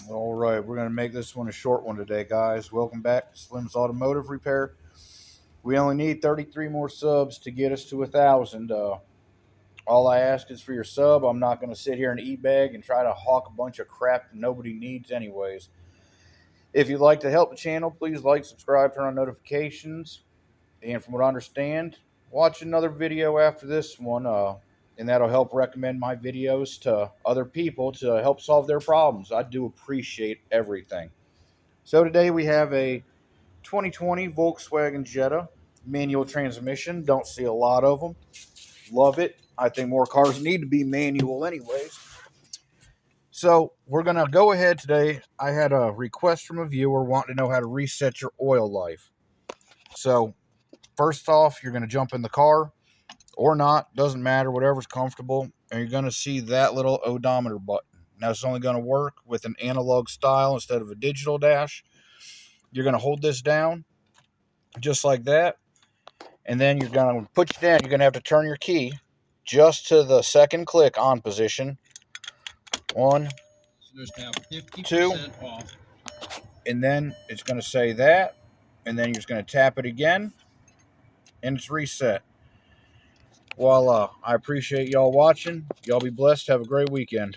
All right, we're going to make this one a short one today, guys. Welcome back to Slim's Automotive Repair. We only need 33 more subs to get us to 1,000. All I ask is for your sub. I'm not going to sit here and e-bag and try to hawk a bunch of crap that nobody needs, anyways. If you'd like to help the channel, please like, subscribe, turn on notifications. And from what I understand, watch another video after this one, and that'll help recommend my videos to other people to help solve their problems. I do appreciate everything. So today we have a 2020 Volkswagen Jetta manual transmission. Don't see a lot of them. Love it. I think more cars need to be manual anyways. So we're going to go ahead today. I had a request from a viewer wanting to know how to reset your oil life. So first off, you're going to jump in the car or not. Doesn't matter. Whatever's comfortable. And you're going to see that little odometer button. Now it's only going to work with an analog style instead of a digital dash. You're going to hold this down just like that. And then you're going to put you down. You're going to have to turn your key just to the second click on position. One, So there's now 50% two, off. and then it's going to say that. And then you're just going to tap it again. And it's reset. Voila. I appreciate y'all watching. Y'all be blessed. Have a great weekend.